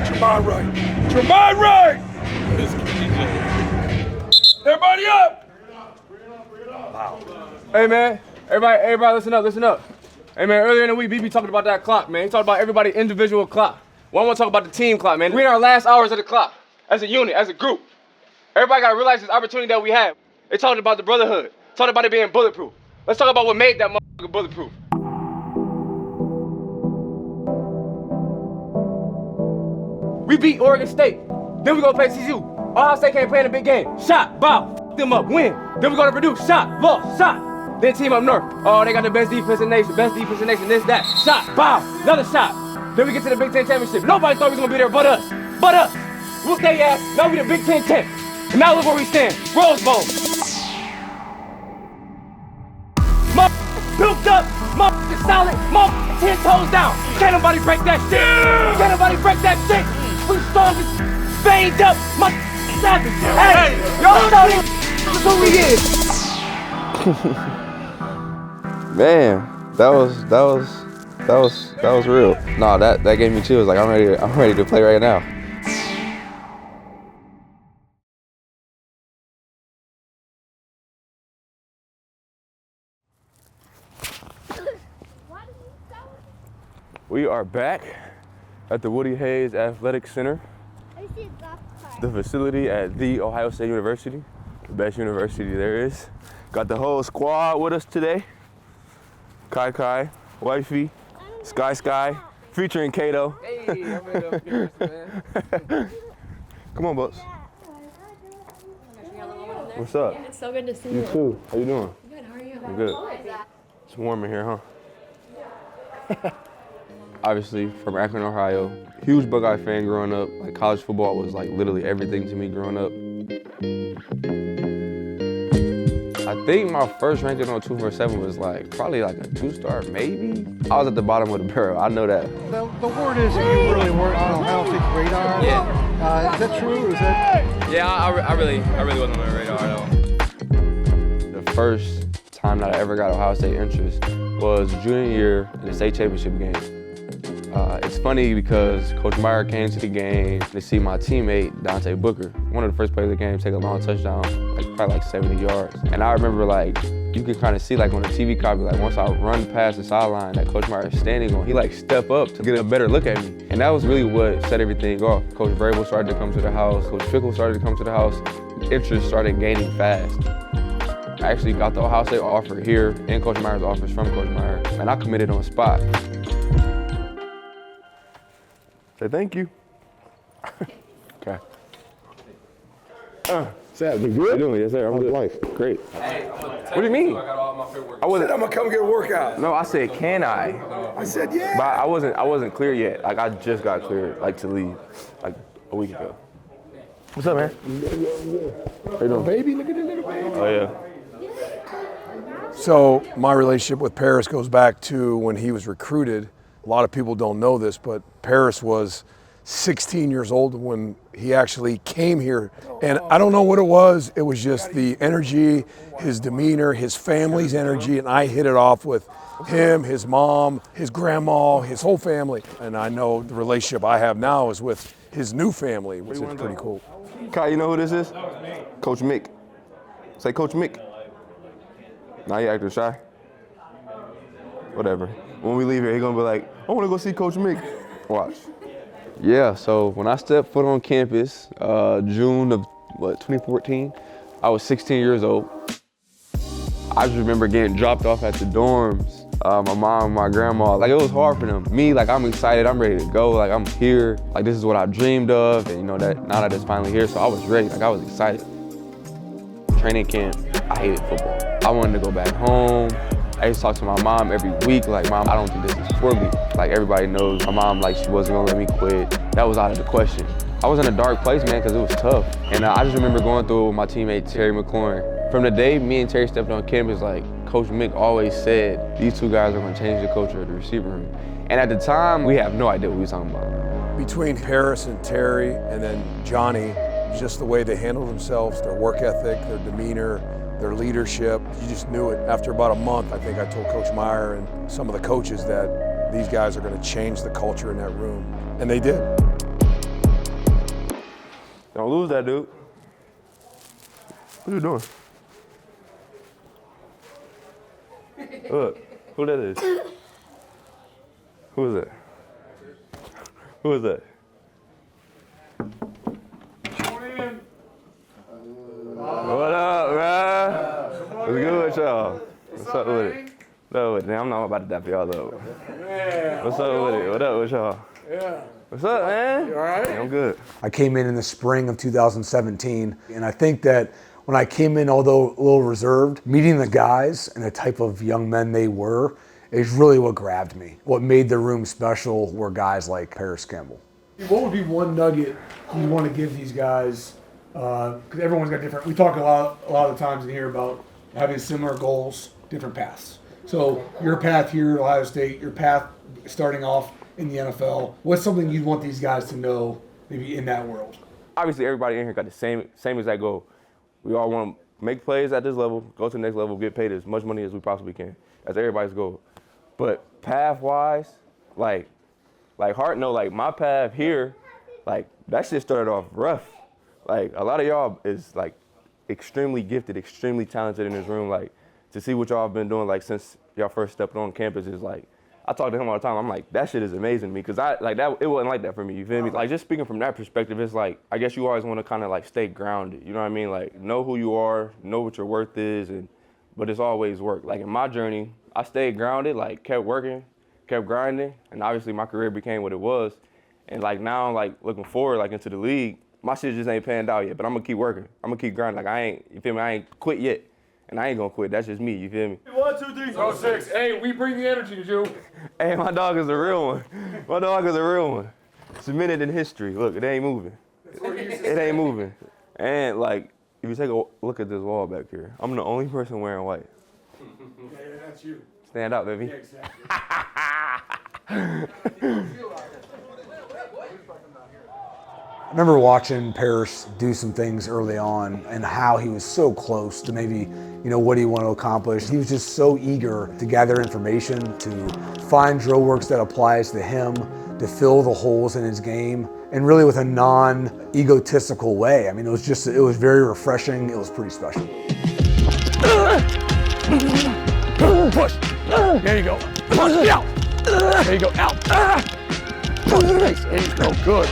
Get your mind right. Get your mind right! Everybody up! Wow. Hey, man. Everybody listen up. Hey, man, earlier in the week, BB talked about that clock, man. He talked about everybody's individual clock. Well, I want to talk about the team clock, man. We're in our last hours of the clock, as a unit, as a group. Everybody got to realize this opportunity that we have. They talked about the brotherhood. Talked about it being bulletproof. Let's talk about what made that motherfucker bulletproof. We beat Oregon State. Then we go play TCU. Ohio State can't play in a big game. Shot, bow, f them up, win. Then we go to Purdue. Shot, lost, shot. Then team up north. Oh, they got the best defense in the nation, this, that. Shot, bow, another shot. Then we get to the Big Ten championship. Nobody thought we was gonna be there but us. But us. Whoop they ass. Now we the Big Ten champ. And now look where we stand. Rose Bowl. Built up, motherfucking solid, motherfucking 10 toes down. Can't nobody break that shit. Can't nobody break that shit. We strongest, veined up, motherfucking savage. Hey, y'all know this who we is. Man, that was real. Nah, that gave me chills. Like I'm ready to play right now. We are back at the Woody Hayes Athletic Center, the facility at the Ohio State University, the best university there is. Got the whole squad with us today. Kai, Wifey, Sky, featuring Kato. Hey, I'm ready man. Come on, Bucks. What's up? It's so good to see you. You too. How you doing? Good, how are you? I'm good. It's warm in here, huh? Obviously, from Akron, Ohio. Huge Buckeye fan growing up. Like, college football was like literally everything to me growing up. I think my first ranking on 247 was like probably like a 2-star, maybe. I was at the bottom of the barrel. I know that. The word is that you really weren't on Ohio State's radar. Yeah. Is that true? Is that? Yeah, I really wasn't on my radar at all. The first time that I ever got Ohio State interest was junior year in the state championship game. It's funny because Coach Meyer came to the game to see my teammate, Dante Booker, one of the first players of the game, take a long touchdown, probably like 70 yards. And I remember like, you can kind of see like on the TV copy, like once I run past the sideline that Coach Meyer is standing on, he like step up to get a better look at me. And that was really what set everything off. Coach Vrabel started to come to the house, Coach Fickle started to come to the house, interest started gaining fast. I actually got the Ohio State offer here and Coach Meyer's offers from Coach Meyer, and I committed on the spot. Say thank you. Okay. Sad, you good? How you doing? Yes, sir. I'm good. Life. Great. Hey, What do you mean? I got all my favorite. I wasn't. I'm gonna come get a workout. No, I said, can I? I said, yeah. But I wasn't clear yet. Like I just got cleared, like to leave, like a week ago. What's up, man? How you doing? Baby, look at the little baby. Oh yeah. So my relationship with Paris goes back to when he was recruited. A lot of people don't know this, but Paris was 16 years old when he actually came here. And I don't know what it was. It was just the energy, his demeanor, his family's energy. And I hit it off with him, his mom, his grandma, his whole family. And I know the relationship I have now is with his new family, which is pretty cool. Kai, you know who this is? Coach Mick. Say Coach Mick. Now you acting shy? Whatever. When we leave here, he's gonna be like, I wanna go see Coach Mick. Watch. Yeah, so when I stepped foot on campus, June of 2014, I was 16 years old. I just remember getting dropped off at the dorms. My mom, my grandma, like it was hard for them. Me, like I'm excited, I'm ready to go, like I'm here. Like this is what I dreamed of, and you know that now that it's finally here, so I was ready, like I was excited. Training camp, I hated football. I wanted to go back home. I used to talk to my mom every week, like, Mom, I don't think this is for me. Like everybody knows, my mom, like she wasn't gonna let me quit. That was out of the question. I was in a dark place, man, because it was tough. And I just remember going through it with my teammate, Terry McLaurin. From the day me and Terry stepped on campus, like, Coach Mick always said, these two guys are gonna change the culture of the receiver room. And at the time, we have no idea what we were talking about. Between Paris and Terry and then Johnny, just the way they handled themselves, their work ethic, their demeanor, their leadership, you just knew it. After about a month, I think I told Coach Meyer and some of the coaches that these guys are gonna change the culture in that room. And they did. Don't lose that, dude. What are you doing? Look, who that is? Who is that? Who is that? What up, man? What's good with y'all? What's up with it? What's up with it? I'm not about to dap y'all up. What's up with it? What up with y'all? Yeah. What's up, man? You all right? I'm good. I came in the spring of 2017, and I think that when I came in, although a little reserved, meeting the guys and the type of young men they were is really what grabbed me. What made the room special were guys like Paris Campbell. What would be one nugget you want to give these guys? Because everyone's got different. We talk a lot of the times in here about having similar goals, different paths. So your path here at Ohio State, your path starting off in the NFL. What's something you'd want these guys to know, maybe in that world? Obviously, everybody in here got the same exact goal. We all want to make plays at this level, go to the next level, get paid as much money as we possibly can. That's everybody's goal. But path-wise, like Hart know, like my path here, like that shit started off rough. Like a lot of y'all is like extremely gifted, extremely talented in this room. Like to see what y'all have been doing like since y'all first stepped on campus is like, I talk to him all the time. I'm like, that shit is amazing to me, because it wasn't like that for me. You feel me? Like just speaking from that perspective, it's like I guess you always want to kind of like stay grounded. You know what I mean? Like know who you are, know what your worth is, but it's always work. Like in my journey, I stayed grounded, like kept working, kept grinding, and obviously my career became what it was. And like now, like looking forward, like into the league, my shit just ain't panned out yet. But I'm gonna keep working. I'm gonna keep grinding. Like you feel me? I ain't quit yet. And I ain't gonna quit. That's just me. You feel me? 1, 2, 3, 4, 6. Hey, we bring the energy to you. Hey, my dog is a real one. My dog is a real one. Cemented in history. Look, it ain't moving. It ain't moving. And like, if you take a look at this wall back here, I'm the only person wearing white. Yeah, that's you. Stand out, baby. Yeah, exactly. I remember watching Paris do some things early on and how he was so close to maybe, what he wanted to accomplish. He was just so eager to gather information, to find drill works that applies to him, to fill the holes in his game, and really with a non-egotistical way. I mean, it was very refreshing. It was pretty special. Push. There you go. Push. Out. There you go. Out. There you go. Good.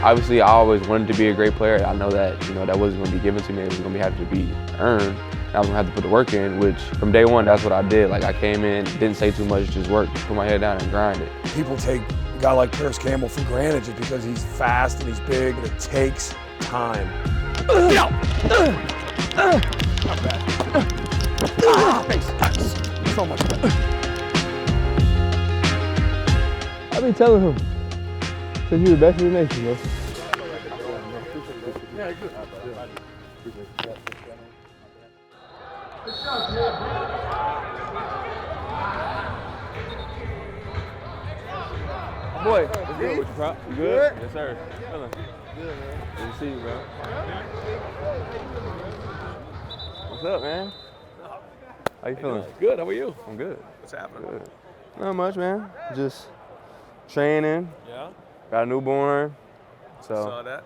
Obviously, I always wanted to be a great player. I know that, that wasn't going to be given to me. It was going to have to be earned. I was going to have to put the work in, which from day one, that's what I did. Like I came in, didn't say too much, just worked, put my head down and grind it. People take a guy like Paris Campbell for granted just because he's fast and he's big, but it takes time. Not bad. Thanks. So much better. I be telling him, said you the best in the nation, bro. Yeah, good. Boy, what's good with you, Prop? You good? Yes, sir. Good, man. Good to see you, bro. What's up, man? How you feeling? Good, how are you? I'm good. What's happening? Good. Not much, man. Just training. Yeah, Got a newborn. saw So that.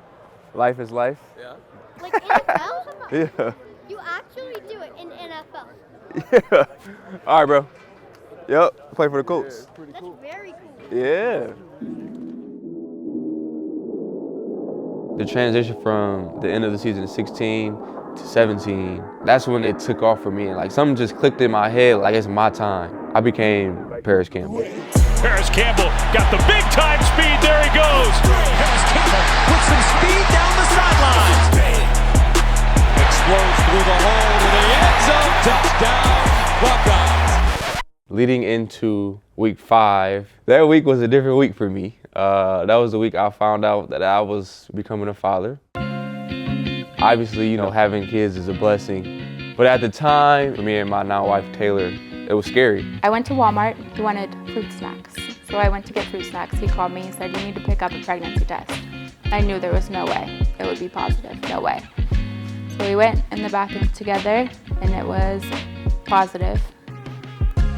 life is life. Yeah. Like NFL? Yeah. You actually do it in NFL. Yeah. All right, bro. Yep. Play for the Colts. That's very cool. Yeah. The transition from the end of the season of 16 to 17, that's when it took off for me. And like something just clicked in my head, like it's my time. I became Paris Campbell. Paris Campbell got the big time speed. There he goes. Paris Campbell with some speed down the sidelines. Explodes through the hole to the end zone. Touchdown, Buckeyes. Leading into week 5, that week was a different week for me. That was the week I found out that I was becoming a father. Obviously, having kids is a blessing. But at the time, for me and my now wife, Taylor, it was scary. I went to Walmart. He wanted fruit snacks. So I went to get fruit snacks. He called me and said, you need to pick up a pregnancy test. I knew there was no way it would be positive, no way. So we went in the bathroom together and it was positive.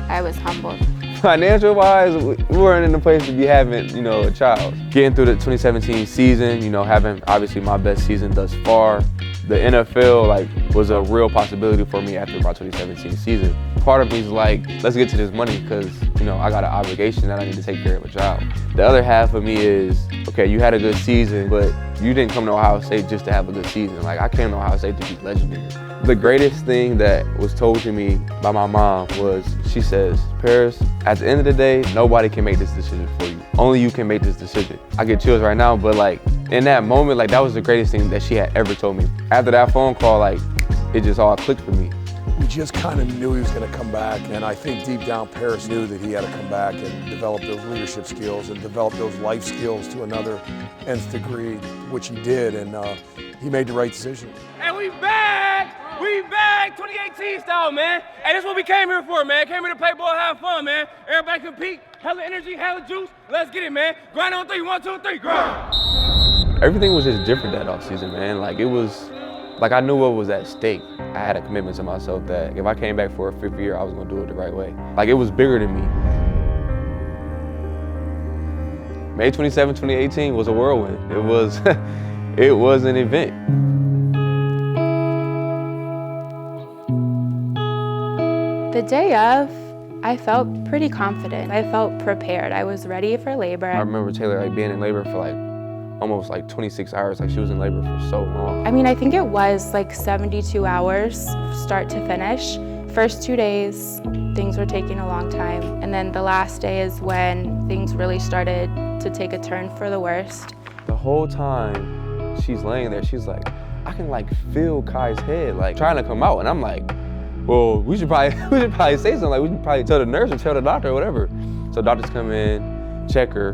I was humbled. financial-wise, we weren't in the place to be having, you know, a child. Getting through the 2017 season, you know, having obviously my best season thus far. The NFL, like, was a real possibility for me after my 2017 season. Part of me is like, let's get to this money because, you know, I got an obligation that I need to take care of a child. The other half of me is, okay, you had a good season, but you didn't come to Ohio State just to have a good season. Like, I came to Ohio State to be legendary. The greatest thing that was told to me by my mom was, she says, Paris, at the end of the day, nobody can make this decision for you. Only you can make this decision. I get chills right now, but like, in that moment, like, that was the greatest thing that she had ever told me. After that phone call, like, it just all clicked for me. We just kind of knew he was going to come back, and I think deep down Paris knew that he had to come back and develop those leadership skills and develop those life skills to another nth degree, which he did, and he made the right decision. And we back! We back! 2018 style, man. Hey, that's what we came here for, man. Came here to play ball, have fun, man. Everybody compete, hella energy, hella juice. Let's get it, man. Grind on 3, 1, 2, 3, grind! Everything was just different that offseason, man. Like, it was, like, I knew what was at stake. I had a commitment to myself that if I came back for a 5th year, I was gonna do it the right way. Like, it was bigger than me. May 27, 2018 was a whirlwind. It was, it was an event. The day of, I felt pretty confident. I felt prepared. I was ready for labor. I remember Taylor like being in labor for like almost like 26 hours. Like, she was in labor for so long. I mean, I think it was like 72 hours, start to finish. First 2 days, things were taking a long time. And then the last day is when things really started to take a turn for the worst. The whole time she's laying there, she's like, I can like feel Kai's head like trying to come out. And I'm like, well, we should probably say something. Like, we should probably tell the nurse or tell the doctor or whatever. So doctors come in, check her,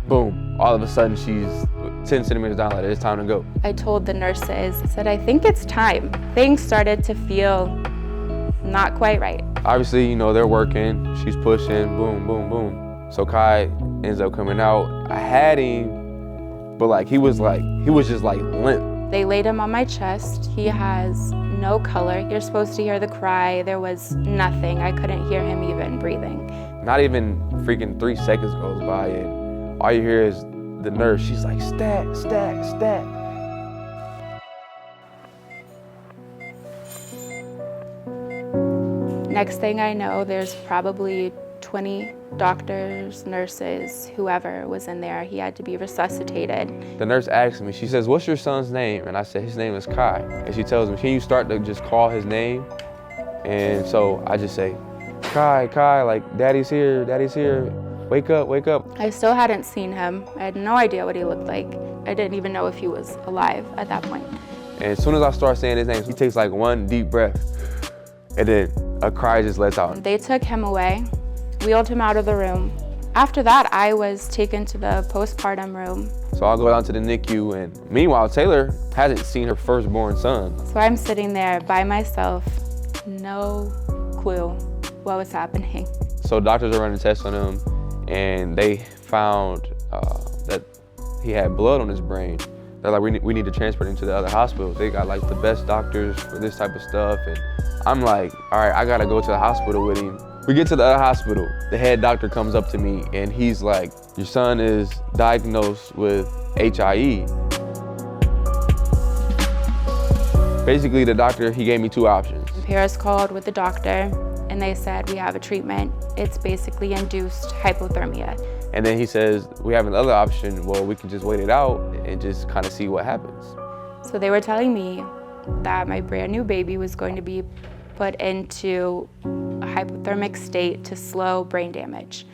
boom. All of a sudden she's 10 centimeters down, like, it's time to go. I told the nurses, I said, I think it's time. Things started to feel not quite right. Obviously, you know, they're working, she's pushing, boom, boom, boom. So Kai ends up coming out. I had him, but like, he was just like limp. They laid him on my chest. He has no color. You're supposed to hear the cry. There was nothing. I couldn't hear him even breathing. Not even freaking 3 seconds goes by and all you hear is the nurse. She's like, stat, stat, stat. Next thing I know, there's probably 20 doctors, nurses, whoever was in there. He had to be resuscitated. The nurse asked me, she says, what's your son's name? And I said, his name is Kai. And she tells me, can you start to just call his name? And so I just say, Kai, Kai, like, daddy's here, wake up, wake up. I still hadn't seen him. I had no idea what he looked like. I didn't even know if he was alive at that point. And as soon as I start saying his name, he takes like one deep breath, and then a cry just lets out. They took him away, wheeled him out of the room. After that, I was taken to the postpartum room. So I'll go down to the NICU, and meanwhile, Taylor hasn't seen her firstborn son. So I'm sitting there by myself, no clue what was happening. So doctors are running tests on him, and they found that he had blood on his brain. They're like, we need to transport him to the other hospital. They got like the best doctors for this type of stuff. And I'm like, all right, I gotta go to the hospital with him. We get to the other hospital. The head doctor comes up to me and he's like, your son is diagnosed with HIE. Basically, the doctor, he gave me 2 options. Paris called with the doctor and they said, we have a treatment. It's basically induced hypothermia. And then he says, we have another option. Well, we can just wait it out and just kind of see what happens. So they were telling me that my brand new baby was going to be put into a hypothermic state to slow brain damage.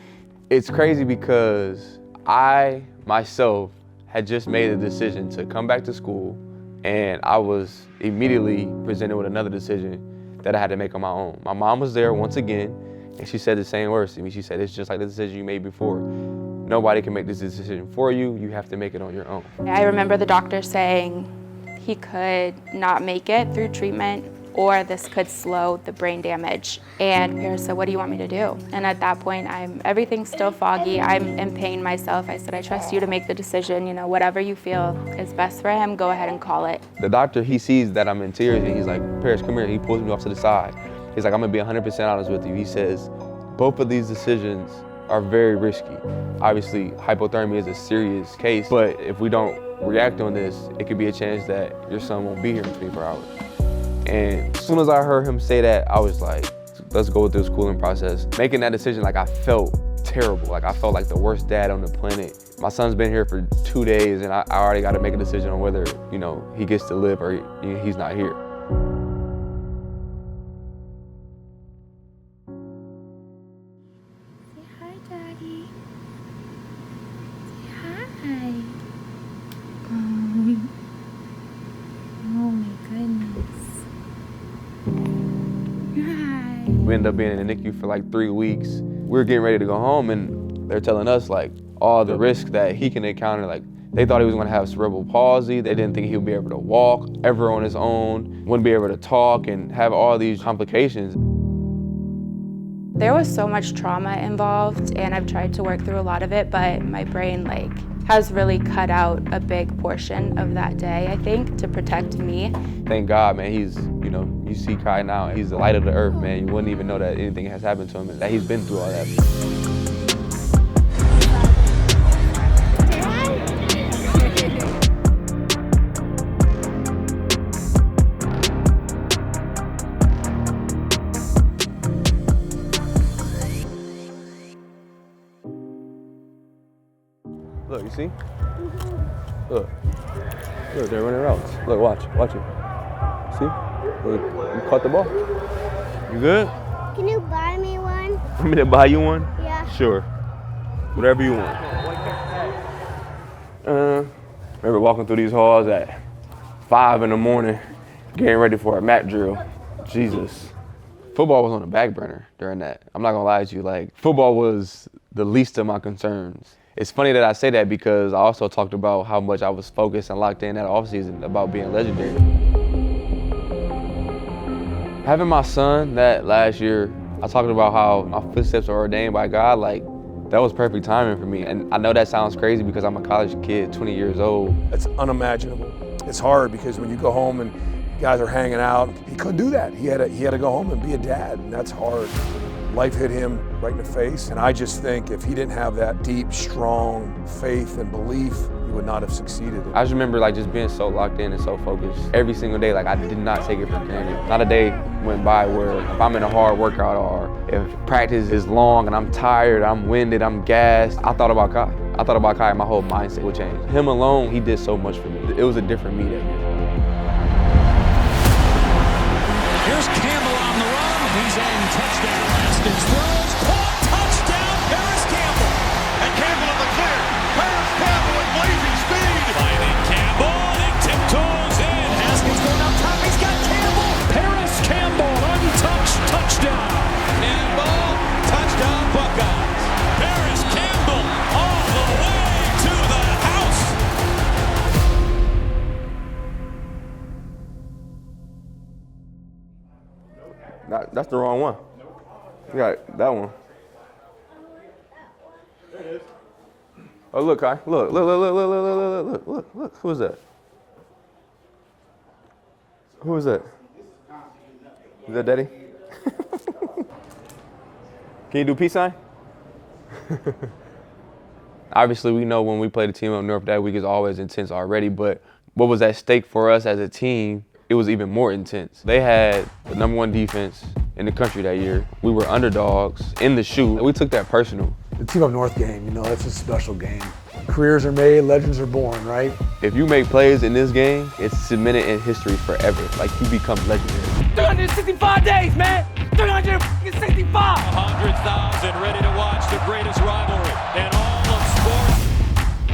It's crazy because I, myself, had just made a decision to come back to school, and I was immediately presented with another decision that I had to make on my own. My mom was there once again, and she said the same words to me. She said, it's just like the decision you made before. Nobody can make this decision for you. You have to make it on your own. I remember the doctor saying he could not make it through treatment, or this could slow the brain damage. And Paris said, what do you want me to do? And at that point, everything's still foggy. I'm in pain myself. I said, I trust you to make the decision. You know, whatever you feel is best for him, go ahead and call it. The doctor, he sees that I'm in tears and he's like, Paris, come here. He pulls me off to the side. He's like, I'm gonna be 100% honest with you. He says, Both of these decisions are very risky. Obviously, hypothermia is a serious case, but if we don't react on this, it could be a chance that your son won't be here in 24 hours. And as soon as I heard him say that, I was like, let's go with this cooling process. Making that decision, like, I felt terrible. Like, I felt like the worst dad on the planet. My son's been here for 2 days, and I already got to make a decision on whether, you know, he gets to live or he's not here. Say hi, Daddy. Say hi. Oh my goodness. Hi. We ended up being in the NICU for like 3 weeks. We were getting ready to go home, and they're telling us like all the risks that he can encounter. Like, they thought he was gonna have cerebral palsy. They didn't think he would be able to walk ever on his own, wouldn't be able to talk, and have all these complications. There was so much trauma involved, and I've tried to work through a lot of it, but my brain has really cut out a big portion of that day, I think, to protect me. Thank God, man, he's, you know, you see Kai now, he's the light of the earth, man. You wouldn't even know that anything has happened to him, and that he's been through all that. Look, you see? Look, they're running routes. Look, watch it. See? Look, you caught the ball. You good? Can you buy me one? Want me to buy you one? Yeah. Sure. Whatever you want. Remember walking through these halls at 5 in the morning, getting ready for a mat drill. Jesus. Football was on the back burner during that. I'm not gonna lie to you, like, football was the least of my concerns. It's funny that I say that because I also talked about how much I was focused and locked in that offseason about being legendary. Having my son that last year, I talked about how my footsteps are ordained by God, like, that was perfect timing for me. And I know that sounds crazy because I'm a college kid, 20 years old. It's unimaginable. It's hard because when you go home and guys are hanging out, he couldn't do that. He had to go home and be a dad, and that's hard. Life hit him right in the face, and I just think if he didn't have that deep, strong faith and belief, he would not have succeeded. I just remember like just being so locked in and so focused every single day. Like, I did not take it for granted. Not a day went by where if I'm in a hard workout or if practice is long and I'm tired, I'm winded, I'm gassed, I thought about Kai. I thought about Kai and my whole mindset would change. Him alone, he did so much for me. It was a different me that year. Here's Campbell on the run. He's in touchdown. Haskins throws. Caught. Touchdown. Paris Campbell. And Campbell in the clear. Paris Campbell with blazing speed. Finding Campbell. And he tiptoes in. Haskins going up top. He's got Campbell. Paris Campbell. Untouched. Touchdown. Campbell. Touchdown Buckeyes. Paris Campbell all the way to the house. That's the wrong one. You got that one. There it is. Oh, look, Kai. Look. Who is that? Who is that? Is that Daddy? Can you do peace sign? Obviously, we know when we play the team up north that week is always intense already, but what was at stake for us as a team, it was even more intense. They had the #1 defense in the country that year. We were underdogs in the shoe. We took that personal. The Team Up North game, you know, that's a special game. Careers are made, legends are born, right? If you make plays in this game, it's cemented in history forever. Like, you become legendary. 365 days, man! 365! 100,000 ready to watch the greatest rivalry in all of sports.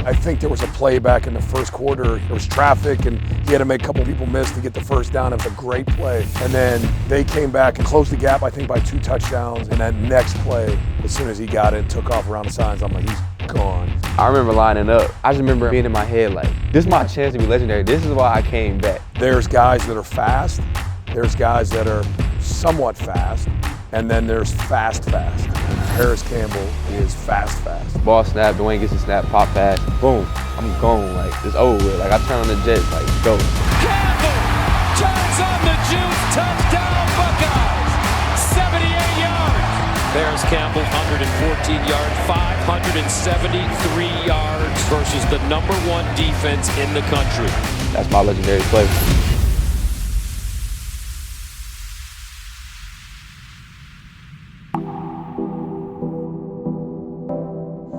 I think there was a play back in the first quarter. There was traffic, and he had to make a couple people miss to get the first down. It was a great play. And then they came back and closed the gap, I think, by 2 touchdowns. And that next play, as soon as he got it, took off around the signs, I'm like, he's gone. I remember lining up. I just remember being in my head like, this is my chance to be legendary. This is why I came back. There's guys that are fast. There's guys that are somewhat fast. And then there's fast. Paris Campbell is fast. Ball snap, Dwayne gets a snap, pop pass, boom, I'm gone, like, it's over with. Like, I turn on the Jets, like, go. Campbell turns on the juice, touchdown Buckeyes, 78 yards. There's Campbell, 114 yards, 573 yards versus the #1 defense in the country. That's my legendary play.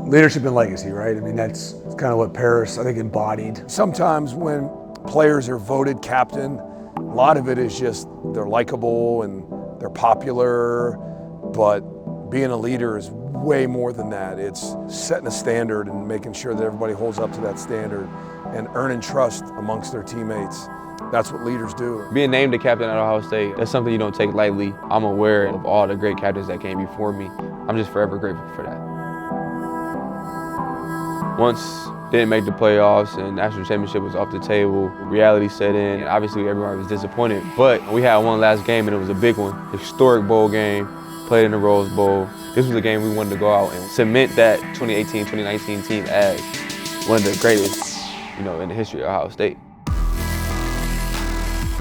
Leadership and legacy, right? I mean, that's kind of what Paris, I think, embodied. Sometimes when players are voted captain, a lot of it is just they're likable and they're popular, but being a leader is way more than that. It's setting a standard and making sure that everybody holds up to that standard and earning trust amongst their teammates. That's what leaders do. Being named the captain at Ohio State, that's something you don't take lightly. I'm aware of all the great captains that came before me. I'm just forever grateful for that. Once didn't make the playoffs and national championship was off the table, reality set in, and obviously everyone was disappointed. But we had one last game and it was a big one. Historic bowl game, played in the Rose Bowl. This was a game we wanted to go out and cement that 2018-2019 team as one of the greatest, in the history of Ohio State.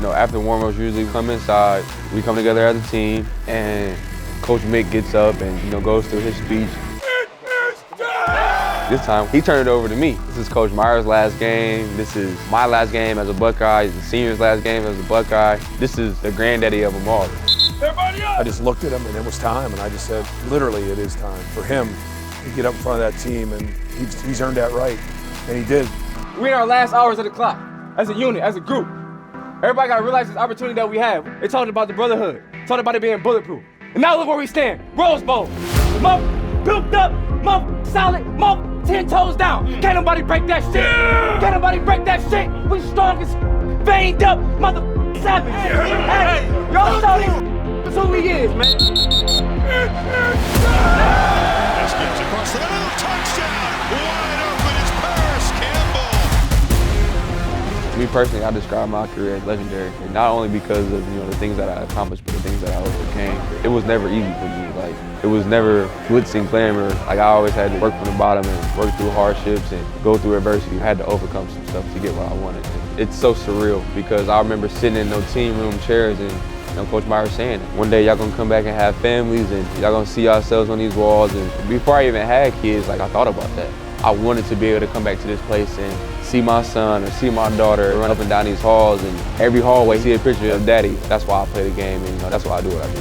After warm-ups usually come inside, we come together as a team and Coach Mick gets up and goes through his speech. This time, he turned it over to me. This is Coach Meyer's last game. This is my last game as a Buckeye. The senior's last game as a Buckeye. This is the granddaddy of them all. I just looked at him and it was time, and I just said, literally, it is time for him to get up in front of that team, and he's earned that right, and he did. We're in our last hours of the clock, as a unit, as a group. Everybody gotta realize this opportunity that we have. They talked about the brotherhood, talked about it being bulletproof. And now look where we stand, Rose Bowl. Built up, solid, 10 toes down. Can't nobody break that shit. Can't nobody break that shit. We strong as veined up, savage. Hey, y'all saw this. That's who he is, man. This gets across the middle, touchdown. Wide open is Paris Campbell. Me personally, I describe my career as legendary, and not only because of the things that I accomplished, but the things that I overcame. It was never easy for me. It was never glitz and glamour. I always had to work from the bottom and work through hardships and go through adversity. I had to overcome some stuff to get what I wanted. It's so surreal because I remember sitting in those team room chairs and Coach Meyer saying, one day y'all gonna come back and have families and y'all gonna see yourselves on these walls. And before I even had kids, I thought about that. I wanted to be able to come back to this place and see my son or see my daughter run up and down these halls, and every hallway see a picture of daddy. That's why I play the game, and that's why I do what I do.